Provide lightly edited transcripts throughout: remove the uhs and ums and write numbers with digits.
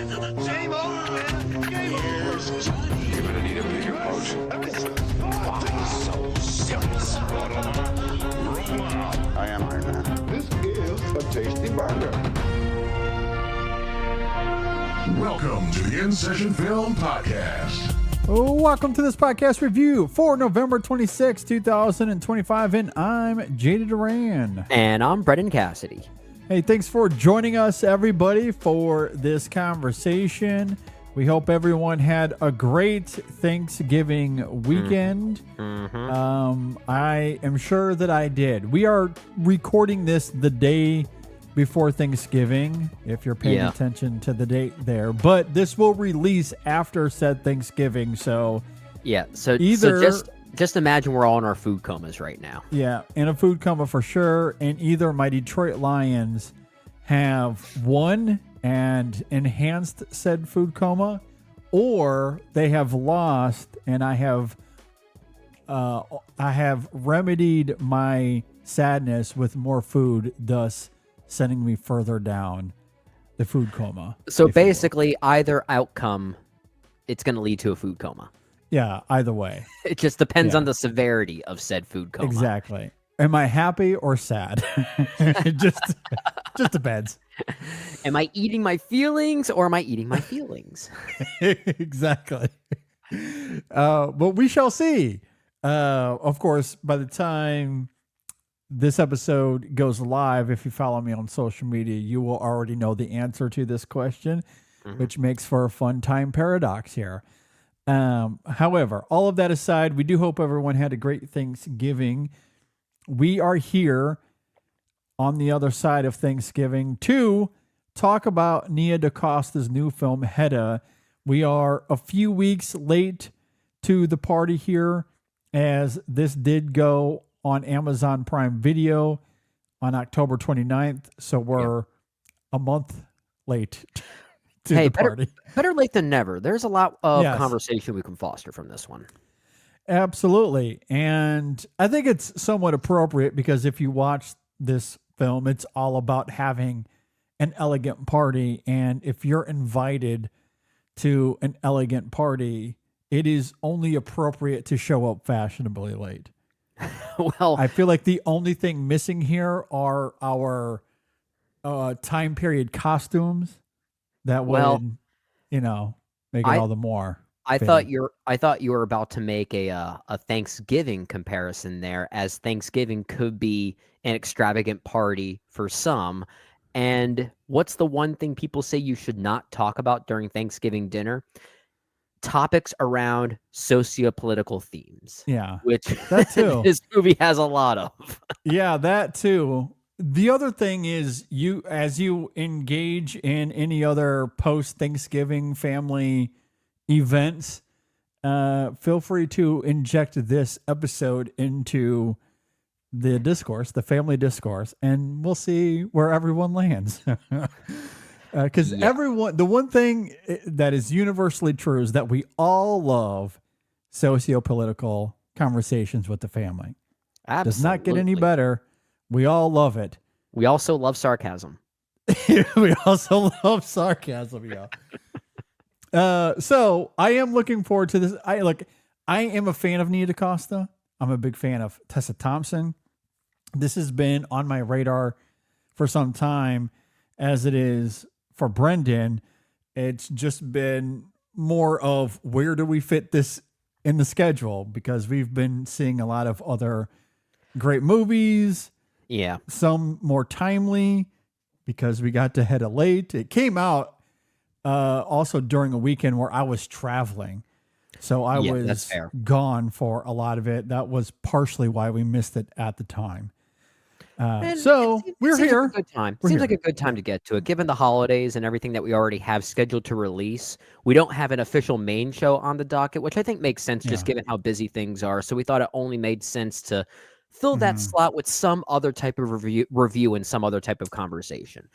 Game over, man. Game over. You're gonna need a bigger boat. Why so serious? I am Iron Man. This is a tasty burger. Welcome to the In Session Film Podcast. Welcome to this podcast review for November 26, 2025, and I'm Jada Duran. And I'm Brendan Cassidy. Hey, thanks for joining us, everybody, for this conversation. We hope everyone had a great Thanksgiving weekend. I am sure that I did. We are recording this the day before Thanksgiving, if you're paying attention to the date there. But this will release after said Thanksgiving, so just imagine we're all in our food comas right now. Yeah, in a food coma for sure. And either my Detroit Lions have won and enhanced said food coma, or they have lost and I have remedied my sadness with more food, thus sending me further down the food coma. So basically, either outcome, it's going to lead to a food coma. Yeah, either way. It just depends on the severity of said food coma. Exactly. Am I happy or sad? It just depends. Am I eating my feelings or am I eating my feelings? Exactly. But we shall see. Of course, by the time this episode goes live, if you follow me on social media, you will already know the answer to this question, which makes for a fun time paradox here. However, all of that aside, we do hope everyone had a great Thanksgiving. We are here on the other side of Thanksgiving to talk about Nia DaCosta's new film, Hedda. We are a few weeks late to the party here, as this did go on Amazon Prime Video on October 29th. So we're a month late to the party. Better late than never. There's a lot of conversation we can foster from this one. Absolutely. And I think it's somewhat appropriate because if you watch this film, it's all about having an elegant party. And if you're invited to an elegant party, it is only appropriate to show up fashionably late. Well, I feel like the only thing missing here are our time period costumes that would, make it all the more. I thought you were about to make a Thanksgiving comparison there, as Thanksgiving could be an extravagant party for some. And what's the one thing people say you should not talk about during Thanksgiving dinner? Topics around socio-political themes. Yeah, which that too. This movie has a lot of. Yeah, that too. The other thing is, as you engage in any other post-Thanksgiving family events, feel free to inject this episode into the discourse, the family discourse, and we'll see where everyone lands. Because everyone, the one thing that is universally true is that we all love socio-political conversations with the family. Absolutely. Does not get any better. We all love it. We also love sarcasm. We also love sarcasm, yeah. So I am looking forward to this. I am a fan of Nia DaCosta. I'm a big fan of Tessa Thompson. This has been on my radar for some time, as it is for Brendan. It's just been more of, where do we fit this in the schedule? Because we've been seeing a lot of other great movies. Yeah. Some more timely because we got to Hedda late. It came out also during a weekend where I was traveling. So I was gone for a lot of it. That was partially why we missed it at the time. So we're here. Like a good time. Seems like a good time to get to it, given the holidays and everything that we already have scheduled to release. We don't have an official main show on the docket, which I think makes sense just given how busy things are. So we thought it only made sense to fill that slot with some other type of review and some other type of conversation.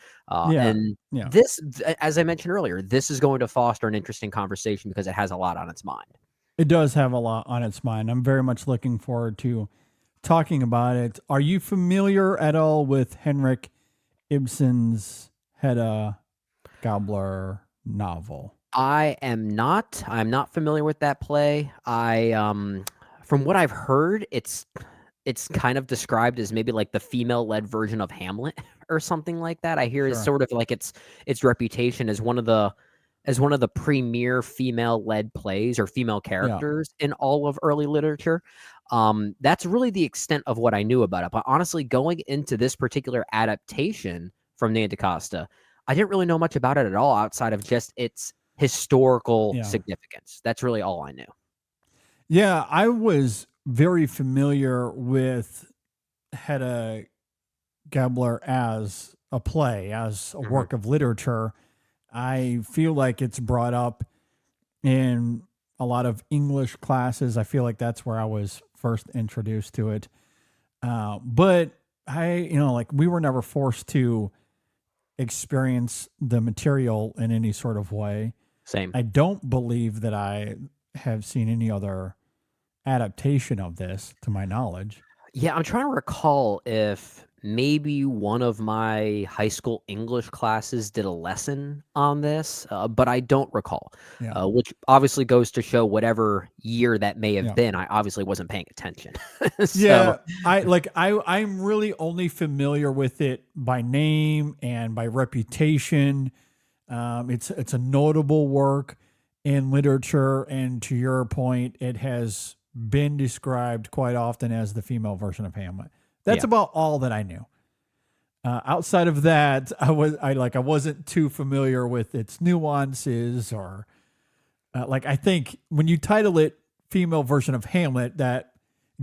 This, as I mentioned earlier, this is going to foster an interesting conversation because it has a lot on its mind. It does have a lot on its mind. I'm very much looking forward to talking about it. Are you familiar at all with Henrik Ibsen's Hedda, Gabler, novel. I am not. I'm not familiar with that play. From what I've heard, it's kind of described as maybe like the female-led version of Hamlet or something like that. I hear it's Sure. sort of like its reputation as one of the premier female-led plays or female characters in all of early literature. That's really the extent of what I knew about it. But honestly, going into this particular adaptation from Nia DaCosta, I didn't really know much about it at all outside of just its historical Yeah. significance. That's really all I knew. Yeah, I was very familiar with Hedda Gabler as a play, as a work of literature. I feel like it's brought up in a lot of English classes. I feel like that's where I was first introduced to it. But like we were never forced to experience the material in any sort of way. Same. I don't believe that I have seen any other adaptation of this to my knowledge. Yeah, I'm trying to recall if maybe one of my high school English classes did a lesson on this, but I don't recall. Yeah. Which obviously goes to show whatever year that may have Yeah. been, I obviously wasn't paying attention. Yeah, I'm really only familiar with it by name and by reputation. It's a notable work in literature, and to your point, it has been described quite often as the female version of Hamlet. That's about all that I knew. Outside of that, I wasn't too familiar with its nuances or I think when you title it female version of Hamlet, that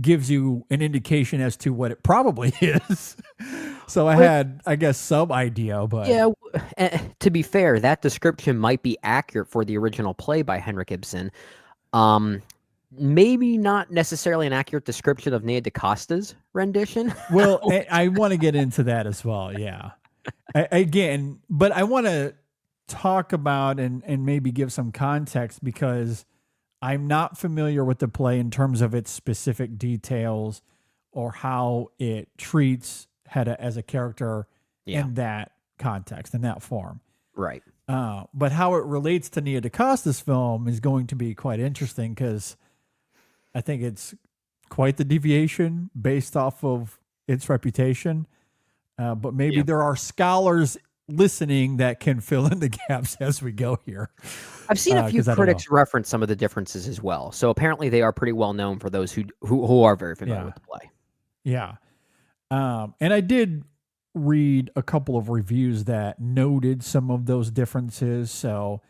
gives you an indication as to what it probably is. So I had, I guess, some idea, but Yeah, to be fair, that description might be accurate for the original play by Henrik Ibsen. Maybe not necessarily an accurate description of Nia DaCosta's rendition. Well, I want to get into that as well. Yeah. But I want to talk about and maybe give some context because I'm not familiar with the play in terms of its specific details or how it treats Hedda as a character in that context, in that form. Right. But how it relates to Nia DaCosta's film is going to be quite interesting because I think it's quite the deviation based off of its reputation. But maybe there are scholars listening that can fill in the gaps as we go here. I've seen a few critics reference some of the differences as well. So apparently they are pretty well known for those who are very familiar with the play. Yeah. And I did read a couple of reviews that noted some of those differences. So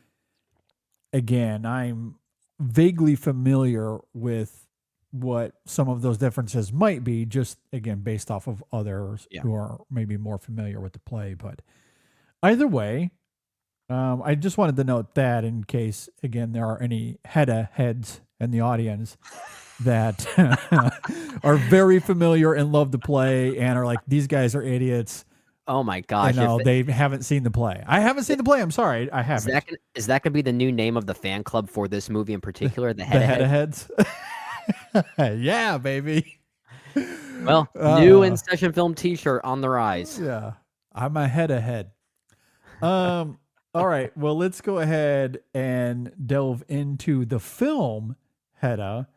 again, I'm vaguely familiar with what some of those differences might be, just again, based off of others who are maybe more familiar with the play. But either way, I just wanted to note that in case, again, there are any Hedda heads in the audience that are very familiar and love the play and are like, these guys are idiots. Oh my gosh. They haven't seen the play. I haven't seen the play. I'm sorry. I haven't. Is that going to be the new name of the fan club for this movie in particular? The Hedda Heads? Yeah, baby. Well, new In Session Film t-shirt on the rise. Yeah. I'm a Hedda head. All right. Well, let's go ahead and delve into the film Hedda.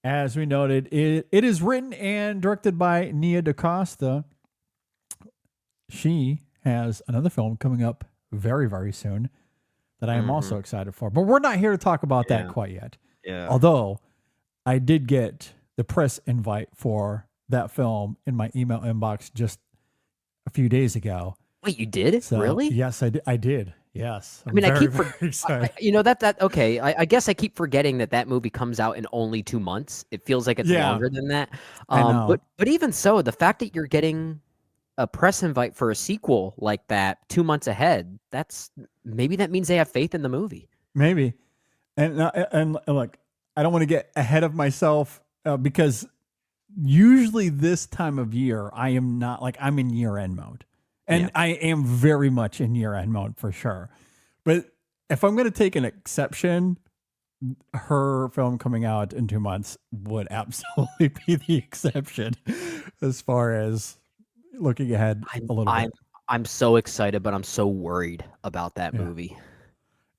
As we noted, it is written and directed by Nia DaCosta. She has another film coming up very, very soon that I am also excited for. But we're not here to talk about that quite yet. Yeah. Although I did get the press invite for that film in my email inbox just a few days ago. Wait, you did? So, really? Yes, I did. Yes. I mean, I keep excited. okay. I guess I keep forgetting that movie comes out in only 2 months. It feels like it's longer than that. I know. But even so, the fact that you're getting a press invite for a sequel like that 2 months ahead, maybe that means they have faith in the movie. Maybe. And look, I don't want to get ahead of myself because usually this time of year, I am not I'm in year-end mode. And I am very much in year-end mode for sure. But if I'm going to take an exception, her film coming out in 2 months would absolutely be the exception as far as looking ahead a little bit. I'm so excited, but I'm so worried about that movie.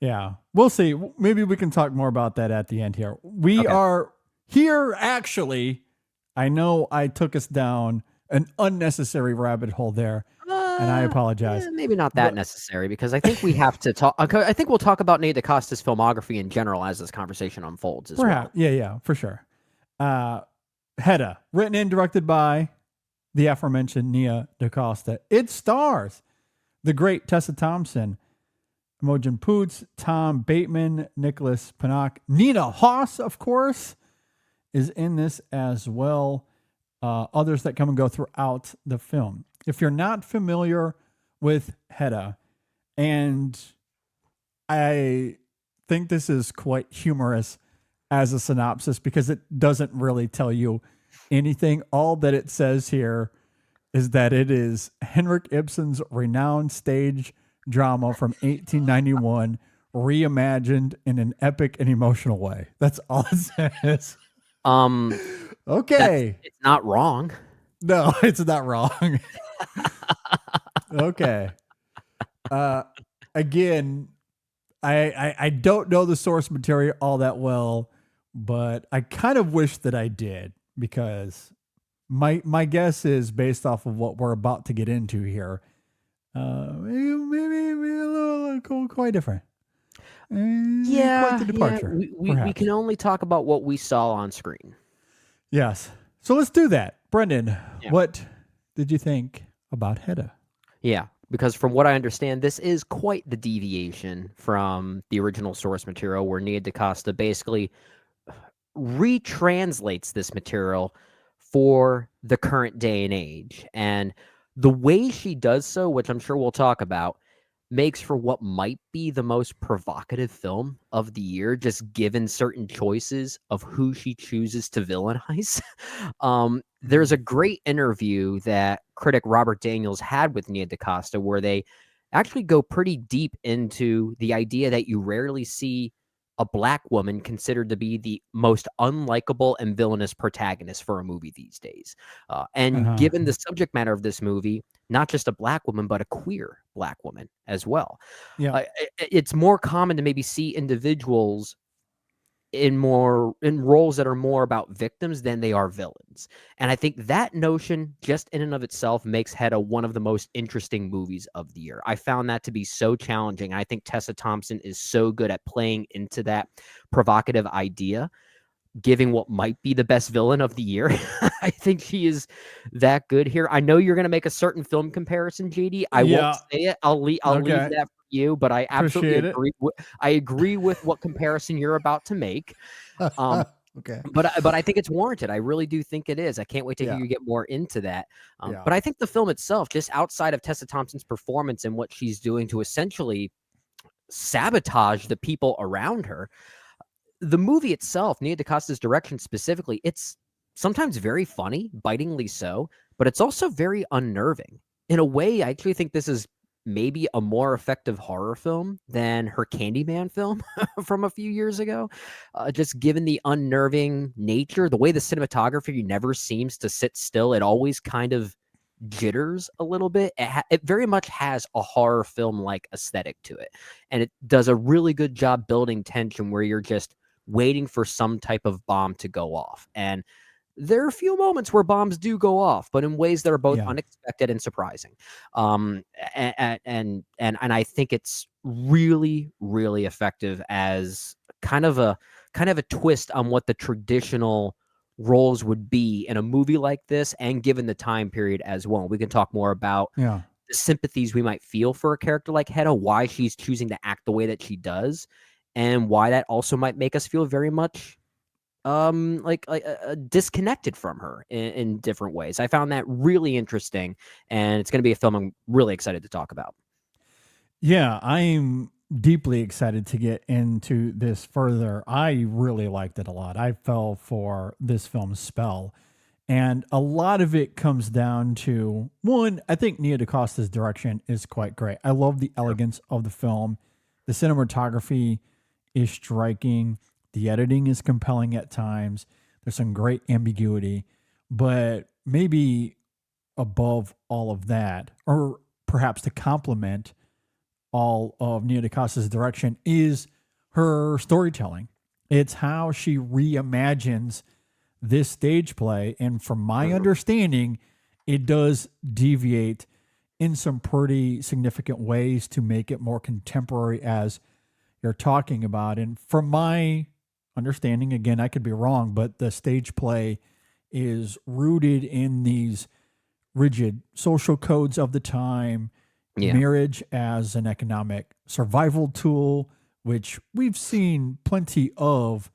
Yeah, we'll see. Maybe we can talk more about that at the end here. We Okay. are here, actually. I know I took us down an unnecessary rabbit hole there, and I apologize. Maybe not that But necessary because I think we have to talk. Okay, I think we'll talk about Nia DaCosta's filmography in general as this conversation unfolds as perhaps, well. yeah, for sure. Hedda, written and directed by the aforementioned Nia DaCosta. It stars the great Tessa Thompson, Imogen Poots, Tom Bateman, Nicholas Pinnock, Nina Hoss, of course, is in this as well. Others that come and go throughout the film. If you're not familiar with Hedda, and I think this is quite humorous as a synopsis because it doesn't really tell you anything. All that it says here is that it is Henrik Ibsen's renowned stage drama from 1891 reimagined in an epic and emotional way. That's all it says. Okay. It's not wrong. No, it's not wrong. Okay. Again, I don't know the source material all that well, but I kind of wish that I did because my guess is based off of what we're about to get into here. Maybe a little quite different. Quite the departure. We can only talk about what we saw on screen. Yes. So let's do that. Brendan, Yeah. what did you think about Hedda? Yeah, because from what I understand, this is quite the deviation from the original source material where Nia DaCosta basically retranslates this material for the current day and age. And the way she does so, which I'm sure we'll talk about, makes for what might be the most provocative film of the year, just given certain choices of who she chooses to villainize. There's a great interview that critic Robert Daniels had with Nia DaCosta where they actually go pretty deep into the idea that you rarely see a black woman considered to be the most unlikable and villainous protagonist for a movie these days. And given the subject matter of this movie, not just a black woman, but a queer black woman as well. Yeah. It's more common to maybe see individuals in roles that are more about victims than they are villains. And I think that notion just in and of itself makes Hedda one of the most interesting movies of the year. I found that to be so challenging. I think Tessa Thompson is so good at playing into that provocative idea, giving what might be the best villain of the year. I think she is that good here. I know you're going to make a certain film comparison, JD. I won't say it. I'll leave that for you, but I absolutely agree. I agree with what comparison you're about to make. Okay. But I think it's warranted. I really do think it is. I can't wait to hear you get more into that. But I think the film itself, just outside of Tessa Thompson's performance and what she's doing to essentially sabotage the people around her, the movie itself, Nia DaCosta's direction specifically, it's sometimes very funny, bitingly so, but it's also very unnerving. In a way, I actually think this is maybe a more effective horror film than her Candyman film from a few years ago. Just given the unnerving nature, the way the cinematography never seems to sit still, it always kind of jitters a little bit. It very much has a horror film-like aesthetic to it. And it does a really good job building tension where you're just waiting for some type of bomb to go off. And there are a few moments where bombs do go off, but in ways that are both unexpected and surprising. And I think it's really, really effective as kind of a twist on what the traditional roles would be in a movie like this, and given the time period as well. We can talk more about the sympathies we might feel for a character like Hedda, why she's choosing to act the way that she does, and why that also might make us feel very much disconnected from her in different ways. I found that really interesting, and it's going to be a film I'm really excited to talk about. Yeah, I'm deeply excited to get into this further. I really liked it a lot. I fell for this film's spell. And a lot of it comes down to, one, I think Nia DaCosta's direction is quite great. I love the elegance of the film. The cinematography is striking. The editing is compelling at times. There's some great ambiguity. But maybe above all of that, or perhaps to complement all of Nia DaCosta's direction is her storytelling. It's how she reimagines this stage play. And from my understanding, it does deviate in some pretty significant ways to make it more contemporary, as you're talking about. And from my understanding, again, I could be wrong, but the stage play is rooted in these rigid social codes of the time, marriage as an economic survival tool, which we've seen plenty of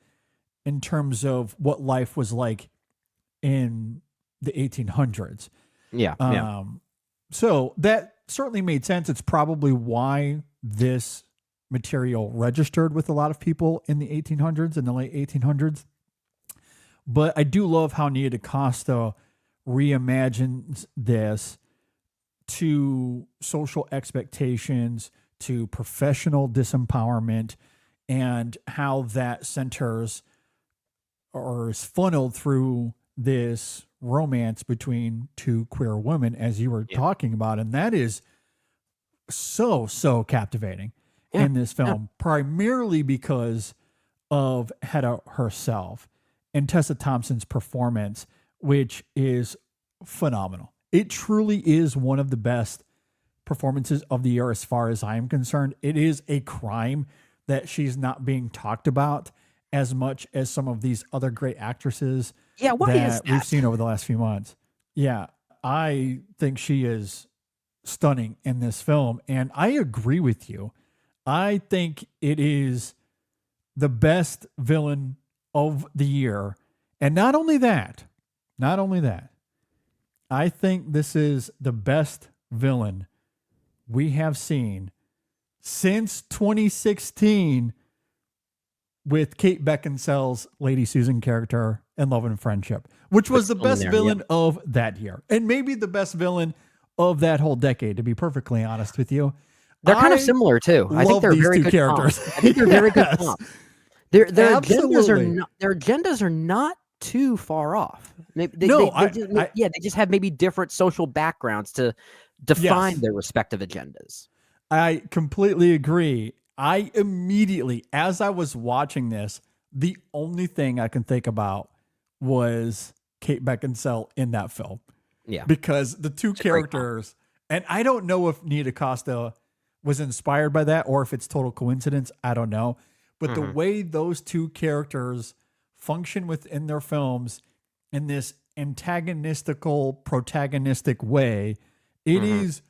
in terms of what life was like in the 1800s. So that certainly made sense. It's probably why this material registered with a lot of people in the 1800s, in the late 1800s. But I do love how Nia DaCosta reimagines this to social expectations, to professional disempowerment, and how that centers or is funneled through this romance between two queer women, as you were talking about. And that is so captivating in this film, primarily because of Hedda herself and Tessa Thompson's performance, which is phenomenal. It truly is one of the best performances of the year as far as I am concerned. It is a crime that she's not being talked about as much as some of these other great actresses that we've seen over the last few months. Yeah, I think she is stunning in this film, and I agree with you. I think it is the best villain of the year. And not only that, I think this is the best villain we have seen since 2016 with Kate Beckinsale's Lady Susan character in Love and Friendship, which was the best villain of that year. And maybe the best villain of that whole decade, to be perfectly honest with you. They're kind of similar too. I think they're very good characters. I think they're very good comp. Their agendas are not too far off. They just have maybe different social backgrounds to define their respective agendas. I completely agree. I immediately, as I was watching this, the only thing I can think about was Kate Beckinsale in that film. Yeah. Because the two characters, and I don't know if Nia DaCosta was inspired by that or if it's total coincidence. I don't know. But the way those two characters function within their films in this antagonistical, protagonistic way, it is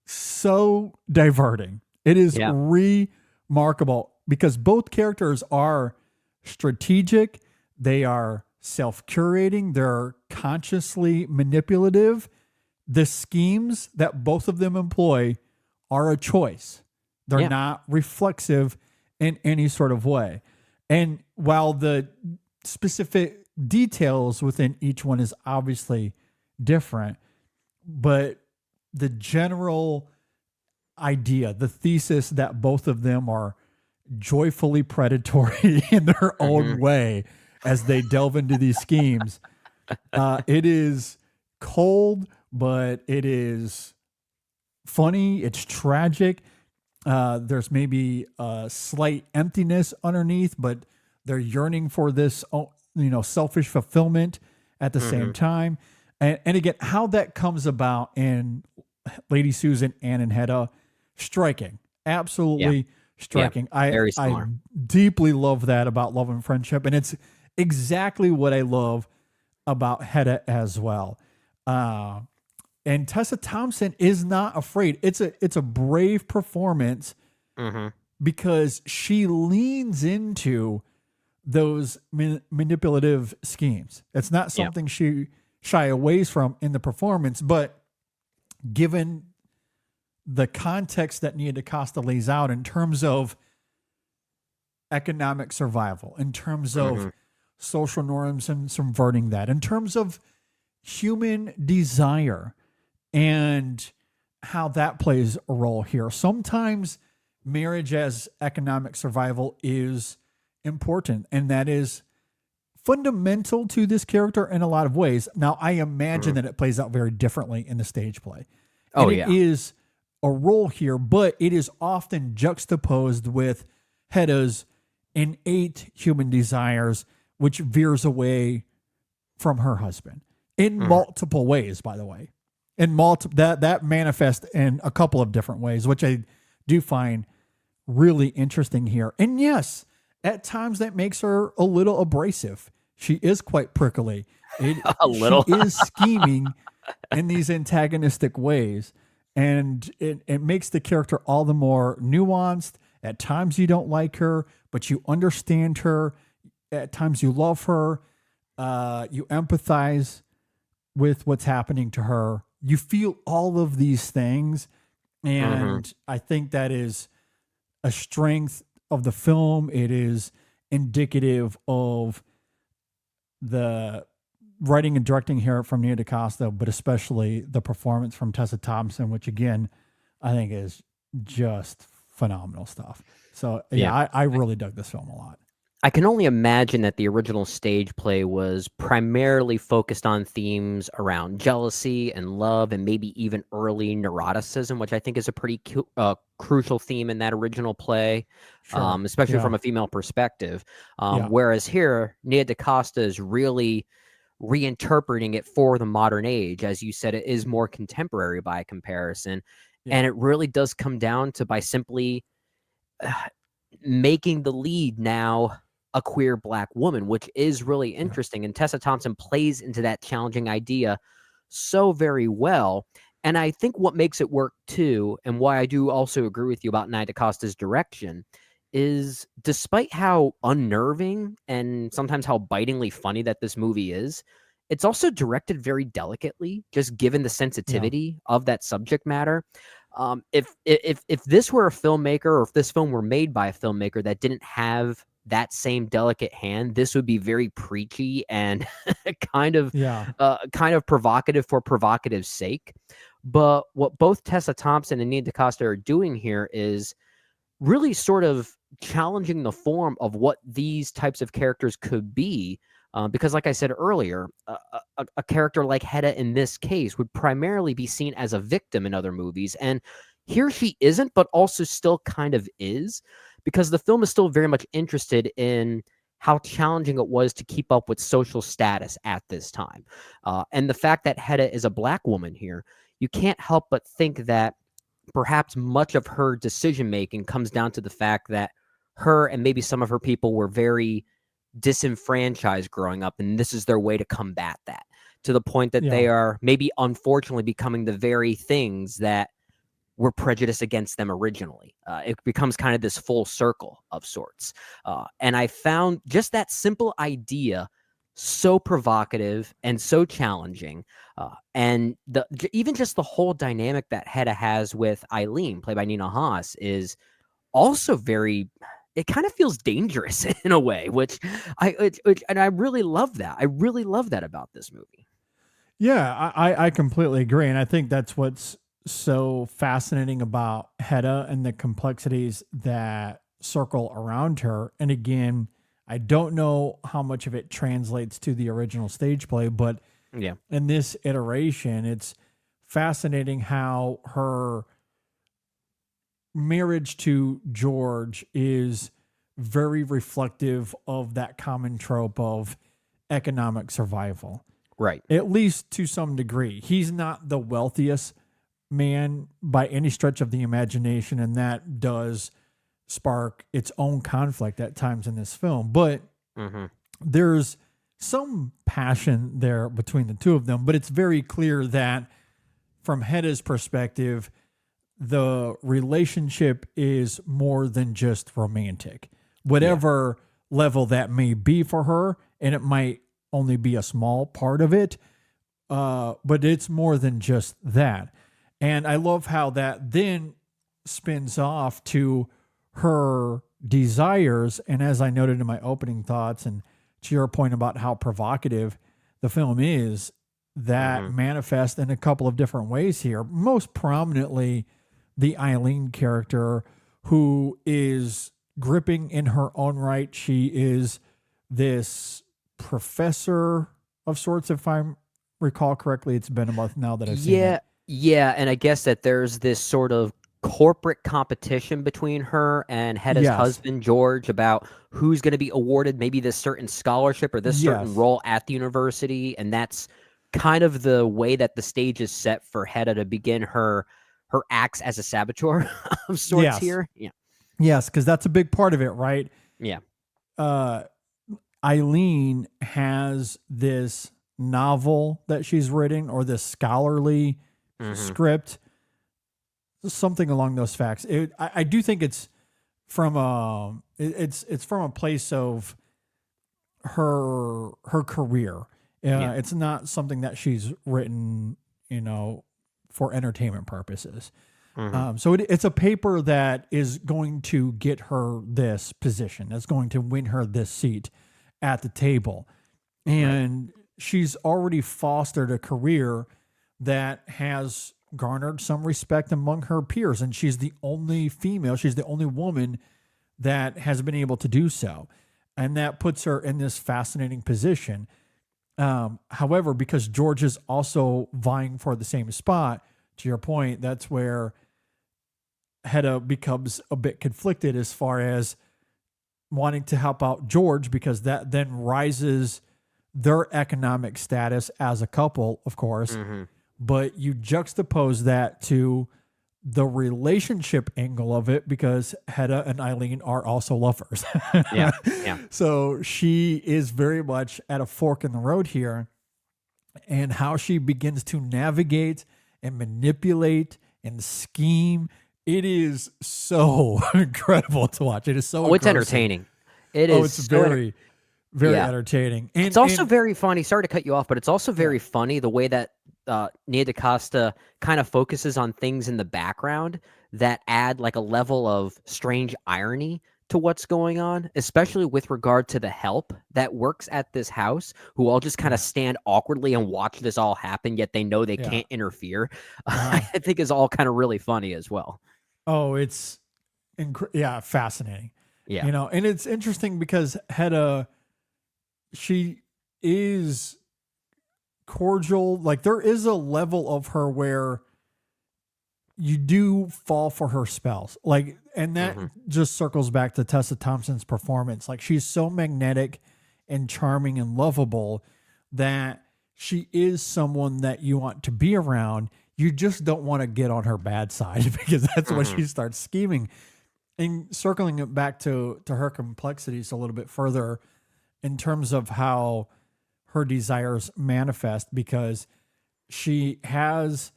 so diverting. It is remarkable because both characters are strategic. They are self-curating. They're consciously manipulative. The schemes that both of them employ are a choice. They're not reflexive in any sort of way. And while the specific details within each one is obviously different, but the general idea, the thesis that both of them are joyfully predatory in their own way as they delve into these schemes, it is cold, but it is funny. It's tragic. There's maybe a slight emptiness underneath, but they're yearning for this, selfish fulfillment at the same time. And again, how that comes about in Lady Susan and in Hedda, striking, absolutely striking. Very I smart. deeply love that about Love and Friendship, and it's exactly what I love about Hedda as well. And Tessa Thompson is not afraid. It's a brave performance because she leans into those manipulative schemes. It's not something she shy away from in the performance, but given the context that Nia DaCosta lays out in terms of economic survival, in terms of social norms and subverting that, in terms of human desire and how that plays a role here. Sometimes marriage as economic survival is important, and that is fundamental to this character in a lot of ways. Now, I imagine that it plays out very differently in the stage play. It is a role here, but it is often juxtaposed with Hedda's innate human desires, which veers away from her husband in multiple ways, by the way. In that manifests in a couple of different ways, which I do find really interesting here. And yes, at times that makes her a little abrasive. She is quite prickly. A little. She is scheming in these antagonistic ways. And it makes the character all the more nuanced. At times you don't like her, but you understand her. At times you love her. You empathize with what's happening to her. You feel all of these things. And I think that is a strength of the film. It is indicative of the writing and directing here from Nia DaCosta, but especially the performance from Tessa Thompson, which again, I think is just phenomenal stuff. So yeah. I really dug this film a lot. I can only imagine that the original stage play was primarily focused on themes around jealousy and love and maybe even early neuroticism, which I think is a pretty crucial theme in that original play, especially from a female perspective. Whereas here, Nia DaCosta is really reinterpreting it for the modern age. As you said, it is more contemporary by comparison. And it really does come down to by simply making the lead now a queer Black woman, which is really interesting. And Tessa Thompson plays into that challenging idea so very well. And I think what makes it work too, and why I do also agree with you about Nia DaCosta's direction, is despite how unnerving and sometimes how bitingly funny that this movie is, it's also directed very delicately, just given the sensitivity of that subject matter. If this were a filmmaker, or if this film were made by a filmmaker that didn't have that same delicate hand, this would be very preachy and kind of provocative for provocative's sake. But what both Tessa Thompson and Nia DaCosta are doing here is really sort of challenging the form of what these types of characters could be. Because like I said earlier, a character like Hedda in this case would primarily be seen as a victim in other movies. And here she isn't, but also still kind of is, because the film is still very much interested in how challenging it was to keep up with social status at this time. And the fact that Hedda is a Black woman here, you can't help but think that perhaps much of her decision-making comes down to the fact that her and maybe some of her people were very disenfranchised growing up, and this is their way to combat that, to the point that they are maybe unfortunately becoming the very things that were prejudiced against them originally. It becomes kind of this full circle of sorts. And I found just that simple idea so provocative and so challenging. And even just the whole dynamic that Hedda has with Eileen, played by Nina Haas, is also very... It kind of feels dangerous in a way, which I really love that. I really love that about this movie. Yeah, I completely agree. And I think that's what's so fascinating about Hedda and the complexities that circle around her. And again, I don't know how much of it translates to the original stage play, but in this iteration, it's fascinating how her marriage to George is very reflective of that common trope of economic survival. Right. At least to some degree. He's not the wealthiest man by any stretch of the imagination, and that does spark its own conflict at times in this film. But there's some passion there between the two of them, but it's very clear that from Hedda's perspective, the relationship is more than just romantic, whatever level that may be for her. And it might only be a small part of it. But it's more than just that. And I love how that then spins off to her desires. And as I noted in my opening thoughts, and to your point about how provocative the film is, that manifests in a couple of different ways here. Most prominently, the Eileen character, who is gripping in her own right. She is this professor of sorts, if I recall correctly. It's been a month now that I've seen it. Yeah, and I guess that there's this sort of corporate competition between her and Hedda's Yes. husband, George, about who's going to be awarded maybe this certain scholarship or this certain Yes. role at the university. And that's kind of the way that the stage is set for Hedda to begin her acts as a saboteur of sorts Yes. here. Yeah. Yes, because that's a big part of it, right? Yeah. Eileen has this novel that she's written, or this scholarly script, something along those facts. I do think it's from it's from a place of her career. It's not something that she's written, for entertainment purposes. So it's a paper that is going to get her this position. That's going to win her this seat at the table. And she's already fostered a career that has garnered some respect among her peers. And she's the only female, she's the only woman that has been able to do so. And that puts her in this fascinating position. However, because George is also vying for the same spot, to your point, that's where Hedda becomes a bit conflicted as far as wanting to help out George, because that then rises their economic status as a couple, of course. But you juxtapose that to the relationship angle of it, because Hedda and Eileen are also lovers. Yeah. So she is very much at a fork in the road here, and how she begins to navigate and manipulate and scheme. It is so incredible to watch. It is so it's entertaining. It's very entertaining. And it's also very funny. Sorry to cut you off, but it's also very funny the way that Nia DaCosta kind of focuses on things in the background that add like a level of strange irony to what's going on, especially with regard to the help that works at this house, who all just kind of stand awkwardly and watch this all happen, yet they know they can't interfere. I think is all kind of really funny as well. Oh, it's fascinating. Yeah. And it's interesting because Hedda, she is cordial. Like, there is a level of her where you do fall for her spells. Like, and that just circles back to Tessa Thompson's performance. Like, she's so magnetic and charming and lovable that she is someone that you want to be around. You just don't want to get on her bad side, because that's when she starts scheming. And circling it back to her complexities a little bit further in terms of how her desires manifest, because she has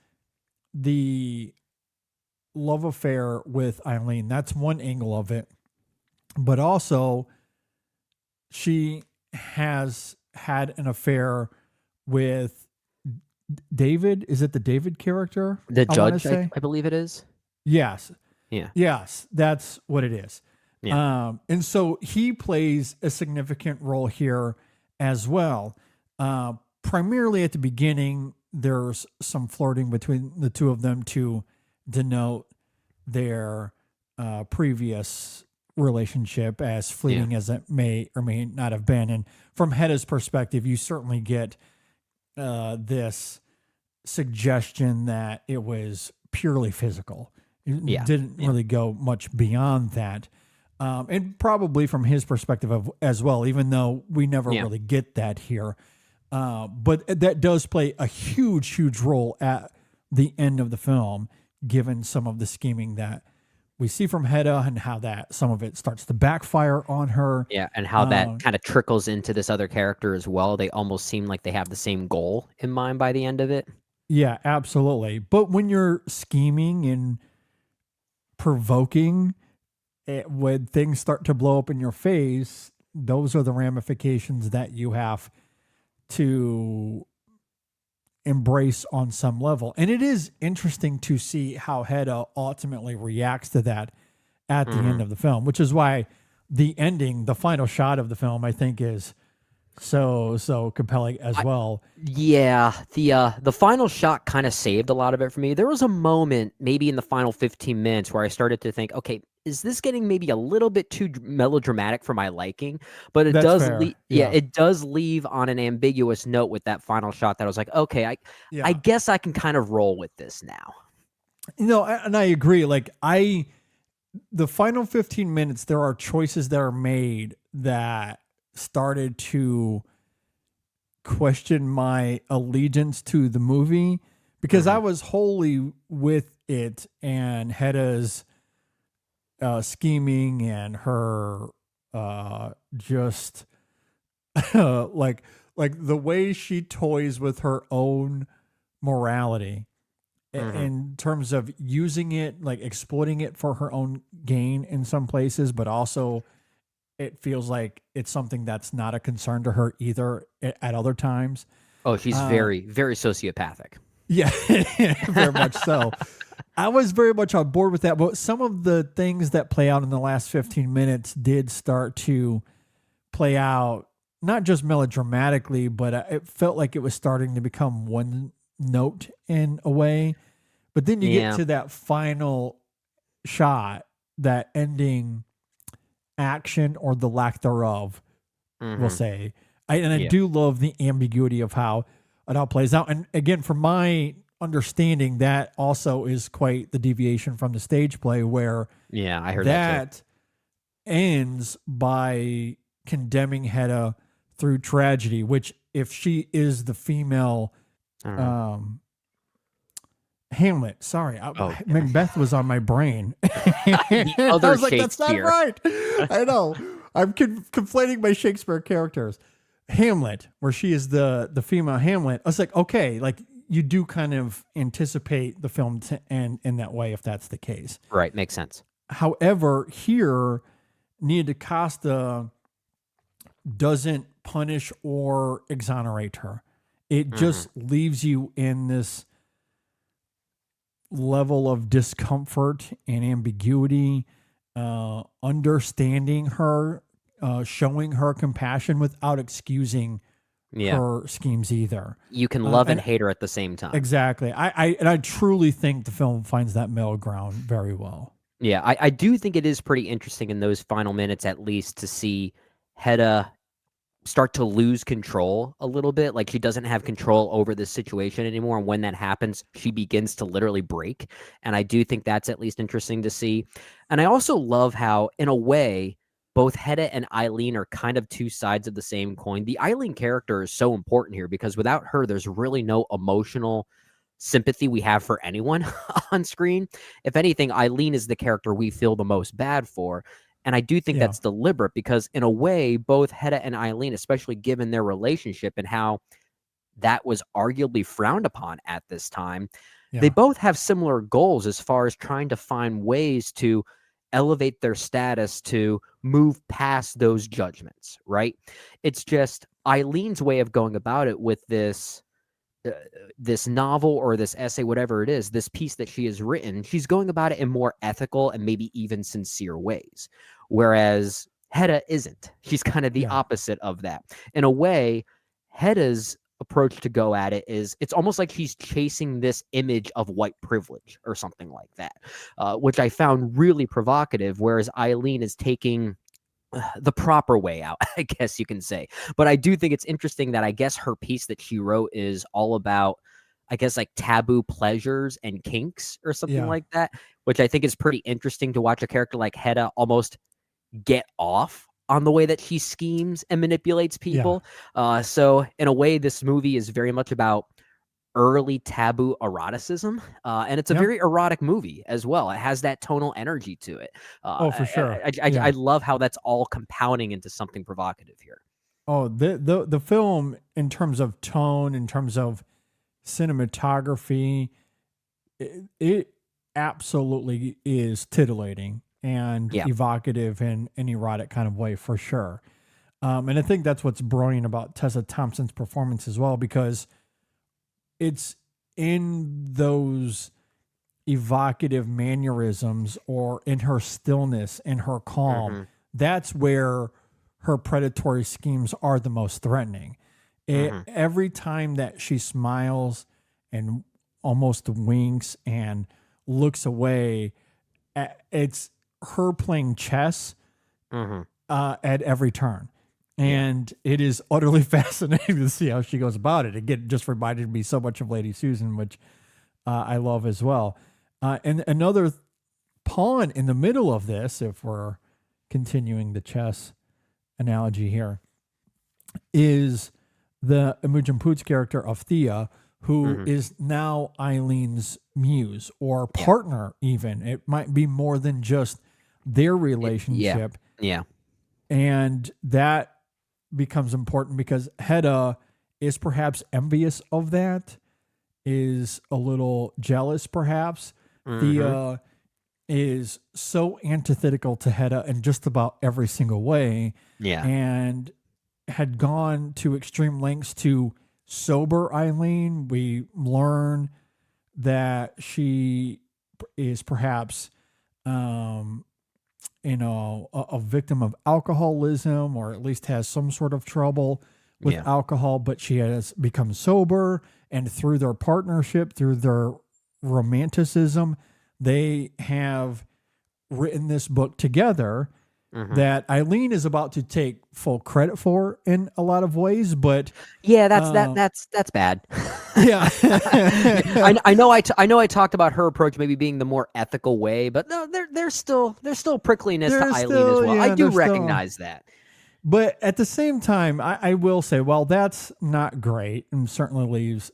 the love affair with Eileen. That's one angle of it. But also, she has had an affair with David. Is it the David character? The judge, I believe it is. Yes. Yeah. Yes, that's what it is. Yeah. And so he plays a significant role here as well. Primarily at the beginning, there's some flirting between the two of them to denote their previous relationship, as fleeting as it may or may not have been. And from Hedda's perspective, you certainly get this suggestion that it was purely physical. It didn't really go much beyond that. And probably from his perspective as well, even though we never really get that here. But that does play a huge, huge role at the end of the film, given some of the scheming that we see from Hedda and how that some of it starts to backfire on her. Yeah, and how that kind of trickles into this other character as well. They almost seem like they have the same goal in mind by the end of it. Yeah, absolutely. But when you're scheming and provoking, when things start to blow up in your face, those are the ramifications that you have to embrace on some level. And it is interesting to see how Hedda ultimately reacts to that at the end of the film, which is why the ending, the final shot of the film, I think is so compelling as well. Yeah, the final shot kind of saved a lot of it for me. There was a moment maybe in the final 15 minutes where I started to think, okay, is this getting maybe a little bit too melodramatic for my liking? But it it does leave on an ambiguous note with that final shot that I was like, okay, I guess I can kind of roll with this now. And I agree. Like the final 15 minutes, there are choices that are made that started to question my allegiance to the movie, because I was wholly with it and Hedda's scheming and her just like the way she toys with her own morality in terms of using it, like exploiting it for her own gain in some places, but also it feels like it's something that's not a concern to her either at other times. Oh, she's very, very sociopathic. Yeah, very much so. I was very much on board with that, but some of the things that play out in the last 15 minutes did start to play out, not just melodramatically, but it felt like it was starting to become one note in a way. But then you get to that final shot, that ending action or the lack thereof, we'll say. I do love the ambiguity of how it all plays out. And again, from my understanding, that also is quite the deviation from the stage play, where I heard that ends by condemning Hedda through tragedy, which if she is the female Hamlet, sorry, Macbeth was on my brain. The other I was like, that's not Shakespeare. right. I know. I'm conflating my Shakespeare characters. Hamlet, where she is the female Hamlet. I was like, okay, like you do kind of anticipate the film to end in that way if that's the case. Right, makes sense. However, here, Nia DaCosta doesn't punish or exonerate her. It just leaves you in this level of discomfort and ambiguity, understanding her, showing her compassion without excusing her schemes either. You can love and hate her at the same time. Exactly. I truly think the film finds that middle ground very well. Yeah, I do think it is pretty interesting in those final minutes, at least, to see Hedda start to lose control a little bit. Like she doesn't have control over this situation anymore. And when that happens, she begins to literally break. And I do think that's at least interesting to see. And I also love how, in a way, both Hedda and Eileen are kind of two sides of the same coin. The Eileen character is so important here because without her, there's really no emotional sympathy we have for anyone on screen. If anything, Eileen is the character we feel the most bad for. And I do think that's deliberate because in a way, both Hedda and Eileen, especially given their relationship and how that was arguably frowned upon at this time, they both have similar goals as far as trying to find ways to elevate their status to move past those judgments, right? It's just Eileen's way of going about it with this novel or this essay, whatever it is, this piece that she has written, she's going about it in more ethical and maybe even sincere ways. Whereas Hedda isn't. She's kind of the opposite of that. In a way, Hedda's approach to go at it is it's almost like she's chasing this image of white privilege or something like that, which I found really provocative, whereas Eileen is taking the proper way out, I guess you can say. But I do think it's interesting that I guess her piece that she wrote is all about, I guess, like taboo pleasures and kinks or something like that, which I think is pretty interesting to watch a character like Hedda almost get off on the way that she schemes and manipulates people. So in a way, this movie is very much about early taboo eroticism, and it's a very erotic movie as well. It has that tonal energy to it. For sure. I love how that's all compounding into something provocative here. Oh, the film, in terms of tone, in terms of cinematography, it absolutely is titillating and evocative in an erotic kind of way, for sure. And I think that's what's brilliant about Tessa Thompson's performance as well, because it's in those evocative mannerisms or in her stillness and her calm. That's where her predatory schemes are the most threatening. Every time that she smiles and almost winks and looks away, it's her playing chess at every turn. And it is utterly fascinating to see how she goes about it. Again, just reminded me so much of Lady Susan, which I love as well. And another pawn in the middle of this, if we're continuing the chess analogy here, is the Imogen Poots character of Thea, who is now Eileen's muse or partner, even. It might be more than just their relationship. Yeah. And that becomes important because Hedda is perhaps envious of that, is a little jealous, perhaps. Thea is so antithetical to Hedda in just about every single way. Yeah. And had gone to extreme lengths to sober Eileen. We learn that she is perhaps, a victim of alcoholism, or at least has some sort of trouble with alcohol, but she has become sober. And through their partnership, through their romanticism, they have written this book together that Eileen is about to take full credit for in a lot of ways, but that's bad. yeah, I know I talked about her approach maybe being the more ethical way, but no, there's still prickliness to Eileen as well. I do recognize that. But at the same time, I will say, well, that's not great and certainly leaves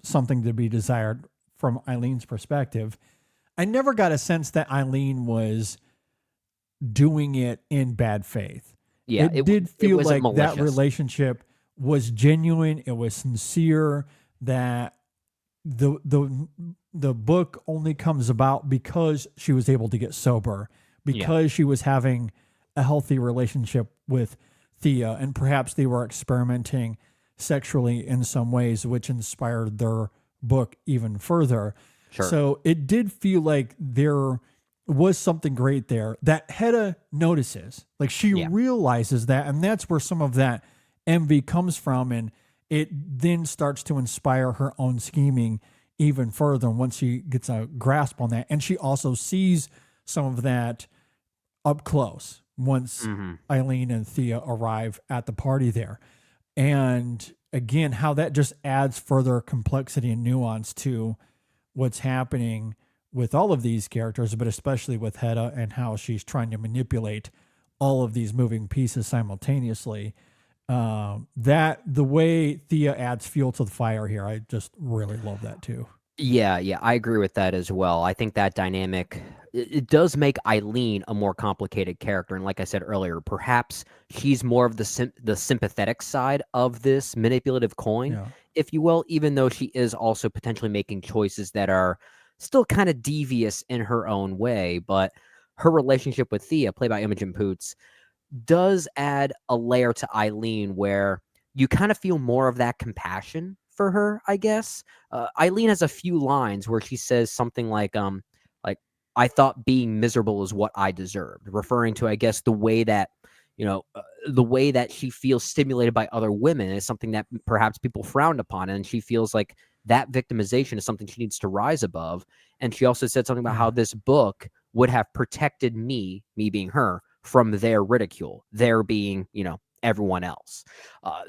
something to be desired from Eileen's perspective. I never got a sense that Eileen was doing it in bad faith. Yeah, it did feel like malicious. that relationship was genuine. It was sincere. That the book only comes about because she was able to get sober, because she was having a healthy relationship with Thea, and perhaps they were experimenting sexually in some ways, which inspired their book even further. Sure. So it did feel like there was something great there that Hedda notices. Like she realizes that, and that's where some of that envy comes from, and it then starts to inspire her own scheming even further once she gets a grasp on that. And she also sees some of that up close once Eileen and Thea arrive at the party there. And again, how that just adds further complexity and nuance to what's happening with all of these characters, but especially with Hedda and how she's trying to manipulate all of these moving pieces simultaneously. That the way Thea adds fuel to the fire here, I just really love that too. Yeah, I agree with that as well. I think that dynamic, it does make Eileen a more complicated character. And like I said earlier, perhaps she's more of the sympathetic side of this manipulative coin, if you will, even though she is also potentially making choices that are still kind of devious in her own way. But her relationship with Thea, played by Imogen Poots, does add a layer to Eileen where you kind of feel more of that compassion for her, I guess. Eileen has a few lines where she says something like I thought being miserable is what I deserved, referring to, I guess, the way that she feels stimulated by other women is something that perhaps people frowned upon, and she feels like that victimization is something she needs to rise above. And she also said something about how this book would have protected me being her, from their ridicule, their being, everyone else.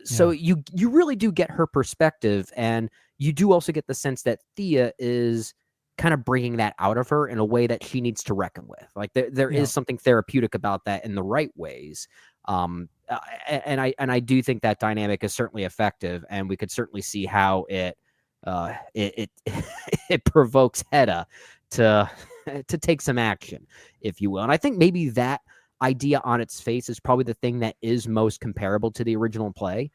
So you really do get her perspective, and you do also get the sense that Thea is kind of bringing that out of her in a way that she needs to reckon with. Like there is something therapeutic about that in the right ways. And I do think that dynamic is certainly effective, and we could certainly see how it provokes Hedda to take some action, if you will. And I think maybe that idea on its face is probably the thing that is most comparable to the original play,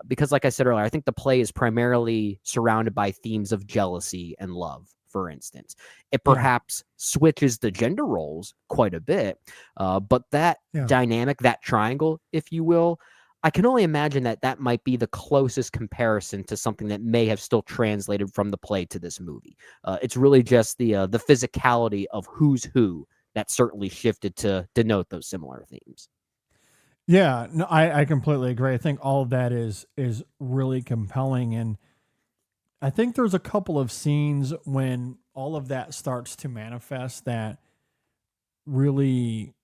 because like I said earlier, I think the play is primarily surrounded by themes of jealousy and love. For instance, it perhaps switches the gender roles quite a bit, but that dynamic, that triangle, if you will, I can only imagine that might be the closest comparison to something that may have still translated from the play to this movie. It's really just the physicality of who's who that certainly shifted to denote those similar themes. Yeah, no, I completely agree. I think all of that is really compelling. And I think there's a couple of scenes when all of that starts to manifest that really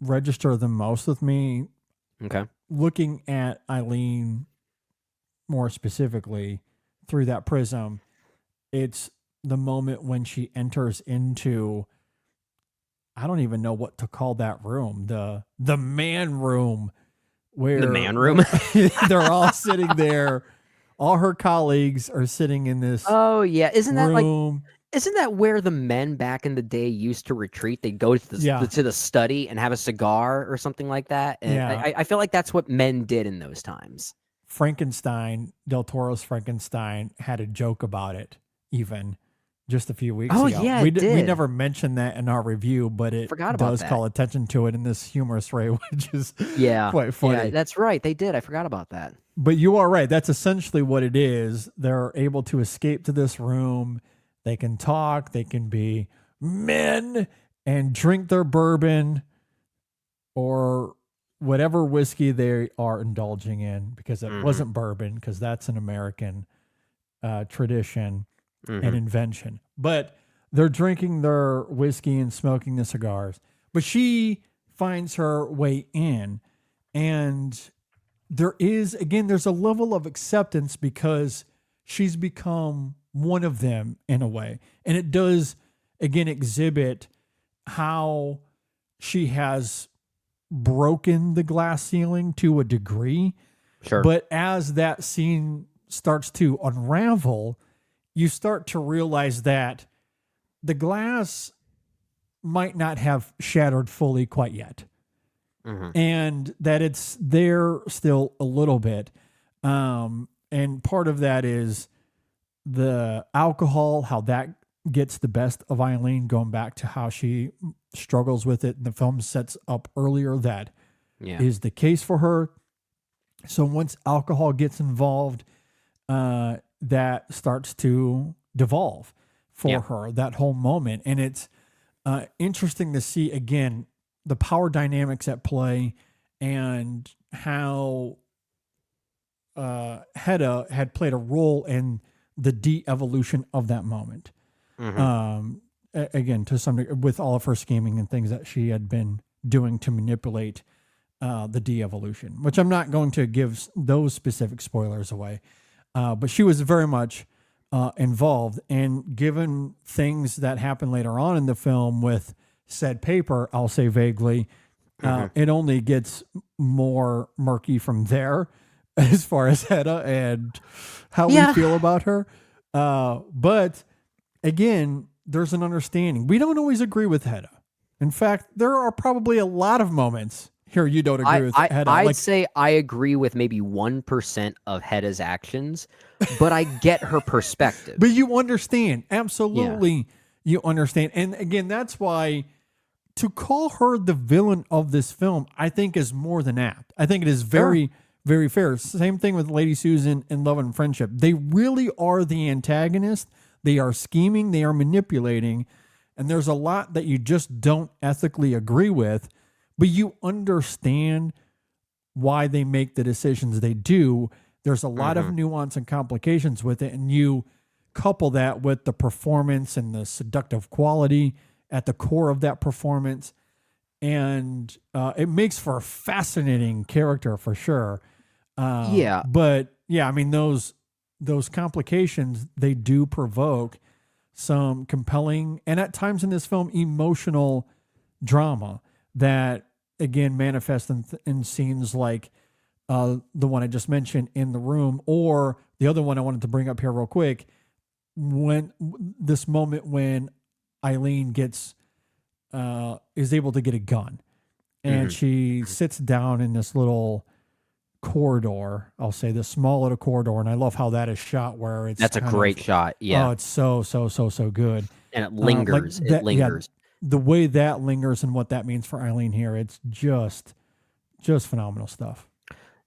register the most with me. Okay. Looking at Eileen more specifically through that prism, it's the moment when she enters into, I don't even know what to call that room, the man room, where The man room. they're all sitting there. All her colleagues are sitting in this Oh yeah, room. isn't that where the men back in the day used to retreat? They'd go to the study and have a cigar or something like that. And Yeah. I feel like that's what men did in those times. Frankenstein, Del Toro's Frankenstein, had a joke about it even just a few weeks Oh, ago. yeah, we it we did. never mentioned that in our review, but it Forgot about does that. call attention to it in this humorous way, which is Yeah, quite funny. yeah, that's right. They did. I forgot about that. But you are right. That's essentially what it is. They're able to escape to this room. They can talk. They can be men and drink their bourbon or whatever whiskey they are indulging in, because it wasn't bourbon, because that's an American tradition and invention. But they're drinking their whiskey and smoking the cigars. But she finds her way in, and there's a level of acceptance because she's become one of them in a way. And it does, again, exhibit how she has broken the glass ceiling to a degree. Sure. But as that scene starts to unravel, you start to realize that the glass might not have shattered fully quite yet. And that it's there still a little bit. And part of that is the alcohol, how that gets the best of Eileen, going back to how she struggles with it. And the film sets up earlier that is the case for her. So once alcohol gets involved, that starts to devolve for her, that whole moment. And it's interesting to see, again, the power dynamics at play and how Hedda had played a role in the de-evolution of that moment. Again, to some degree, with all of her scheming and things that she had been doing to manipulate the de-evolution, which I'm not going to give those specific spoilers away. But she was very much involved, and given things that happen later on in the film with said paper, I'll say vaguely, it only gets more murky from there as far as Hedda and how we feel about her. But again, there's an understanding. We don't always agree with Hedda. In fact, there are probably a lot of moments here you don't agree with Hedda. I'd say I agree with maybe 1% of Hedda's actions, but I get her perspective. But you understand. Absolutely, you understand. And again, that's why to call her the villain of this film, I think, is more than apt. I think it is very, very fair. Same thing with Lady Susan in Love and Friendship. They really are the antagonist. They are scheming. They are manipulating. And there's a lot that you just don't ethically agree with, but you understand why they make the decisions they do. There's a lot of nuance and complications with it. And you couple that with the performance and the seductive quality at the core of that performance. And it makes for a fascinating character for sure. But yeah, I mean, those complications, they do provoke some compelling and at times in this film emotional drama that again manifests in scenes like the one I just mentioned in the room, or the other one I wanted to bring up here real quick, when this moment when Eileen gets is able to get a gun and she sits down in this little corridor, I'll say the small little corridor, and I love how that is shot, where it's That's a great shot. Yeah. Oh, it's so good. And it lingers. It lingers. The way that lingers and what that means for Eileen here, it's just phenomenal stuff.